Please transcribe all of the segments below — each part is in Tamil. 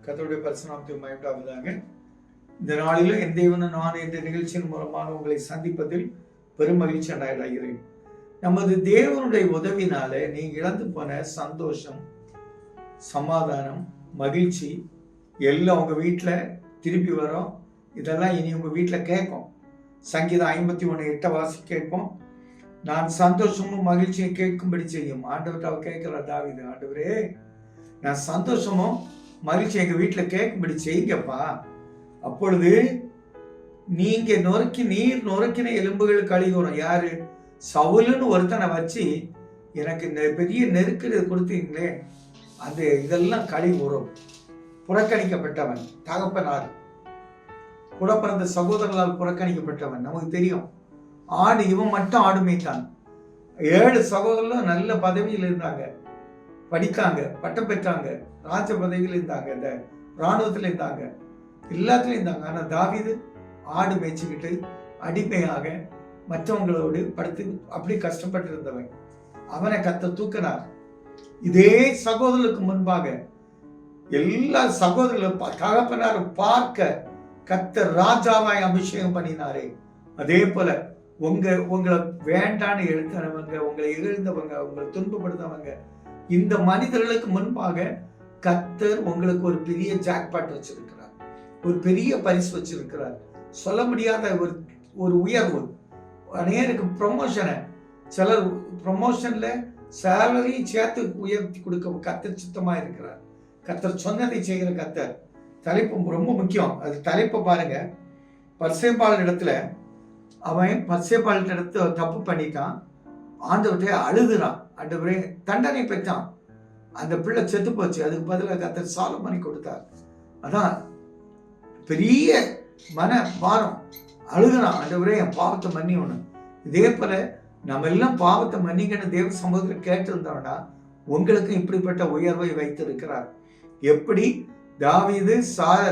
கர்த்தருடைய பரிசுநாமத்துக்கு மகிமையுண்டாவதாக. இந்த நாளிலும் என் தேவனும் நான் என்ற நிகழ்ச்சியின் மூலமாக உங்களை சந்திப்பதில் பெரும் மகிழ்ச்சி அடைகிறேன். நமது தேவனுடைய உதவினால நீங்க இழந்து போன சந்தோஷம், சமாதானம், மகிழ்ச்சி எல்லாம் உங்க வீட்டுல திருப்பி வரும். இதெல்லாம் இனி உங்க வீட்டுல கேட்கும். சங்கீதம் 51:8 வாசி கேட்போம். நான் சந்தோஷமும் மகிழ்ச்சியை கேட்கும்படி செய்யும். ஆண்டவர்கிட்ட அவர் கேட்கிற தாவீது, ஆண்டவரே நான் சந்தோஷமும் மகிழ்ச்சி எங்க வீட்டுல கேட்கும்படி செய்யுங்கப்பா. அப்பொழுது நீங்க நீர் நொறுக்கின எலும்புகள் கழிவுறோம். யாரு? சவுலுன்னு ஒருத்தனை வச்சு எனக்கு பெரிய நெருக்கடி கொடுத்தீங்களே, அது இதெல்லாம் கழிவுறும். புறக்கணிக்கப்பட்டவன், தகப்பனார் கூட பிறந்த சகோதரர்களால் புறக்கணிக்கப்பட்டவன். நமக்கு தெரியும். ஆடு இவன் மட்டும் ஆடு மேய்த்தான். 7 சகோதரர்களும் நல்ல பதவியில் இருந்தாங்க, படித்தாங்க, பட்டம் பெற்றாங்க, ராஜ பதவியில் இருந்தாங்க, இந்த இராணுவத்தில் இருந்தாங்க, எல்லாத்துலயும் இருந்தாங்க. ஆனா தாவீது ஆடு மேய்ச்சிக்கிட்டு அடிமையாக மற்றவங்களோடு படுத்து அப்படி கஷ்டப்பட்டு இருந்தவன். அவனை கர்த்தர் தூக்கினார். இதே சகோதரர்களுக்கு முன்பாக எல்லா சகோதரர்களும் தகப்பனார் பார்க்க கர்த்தர் ராஜாவாய் அபிஷேகம் பண்ணினாரே, அதே போல உங்களை வேண்டான்னு எழுத்தனவங்க, உங்களை இகழ்ந்தவங்க, உங்களை துன்பப்படுத்தவங்க, இந்த மனிதர்களுக்கு முன்பாக கர்த்தர் உங்களுக்கு ஒரு பெரிய ஜாக்பாட் வச்சிருக்கிறார், ஒரு பெரிய பரிசு வச்சிருக்கிறார். சொல்ல முடியாத ஒரு உயர்வு. அநேருக்கு ப்ரொமோஷனை, சிலர் ப்ரொமோஷன்ல சேலரியும் சேர்த்து உயர்த்தி கொடுக்க கர்த்தர் சுத்தமா இருக்கிறார். கர்த்தர் சொன்னதை செய்கிற கர்த்தர். தலைப்பு ரொம்ப முக்கியம். அது தலைப்பை பாருங்க. பர்சேபால் இடத்துல அவன் பர்சேபால் இடத்துல தப்பு பண்ணிட்டான். ஆண்டவர்கிட்ட அழுதுறான். ஆண்டவரே தண்டனை பெற்றான். அந்த பிள்ளை செத்து போச்சு. அதுக்கு பதிலாக கர்த்தர் சாலமோனை கொடுத்தார். அதான் பெரிய மன பாரம். அழுகுறான், ஆண்டவரே என் பாவத்தை மன்னிக்கணும். இதே போல நம்ம எல்லாம் பாவத்தை மன்னிக்கணும் தேவ சமூகத்தில் கேட்டு இருந்தோம்னா உங்களுக்கும் இப்படிப்பட்ட உயர்வை வைத்திருக்கிறார். எப்படி தாவீது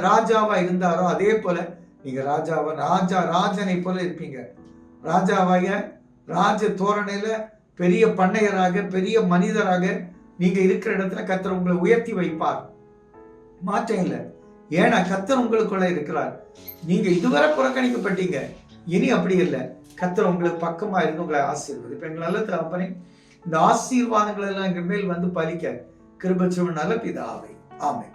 ராஜாவா இருந்தாரோ அதே போல நீங்க ராஜனை போல இருப்பீங்க. ராஜாவாக ராஜ தோரணையில பெரிய பண்ணையராக, பெரிய மனிதராக நீங்க இருக்கிற இடத்துல கர்த்தர் உங்களை உயர்த்தி வைப்பார். மாற்றம் இல்லை. ஏன்னா கர்த்தர் உங்களுக்குள்ள இருக்கிறார். நீங்க இதுவரை புறக்கணிக்கப்பட்டீங்க, இனி அப்படி இல்லை. கர்த்தர் உங்களுக்கு பக்கமா இருந்து உங்களை ஆசீர்வாதம். இப்ப எங்க நல்ல தகப்பனே, இந்த ஆசீர்வாதங்கள் எல்லாம் எங்க மேல் வந்து பலிக்க கிருபை செய்யும் நல்ல பிதாவே. ஆமென்.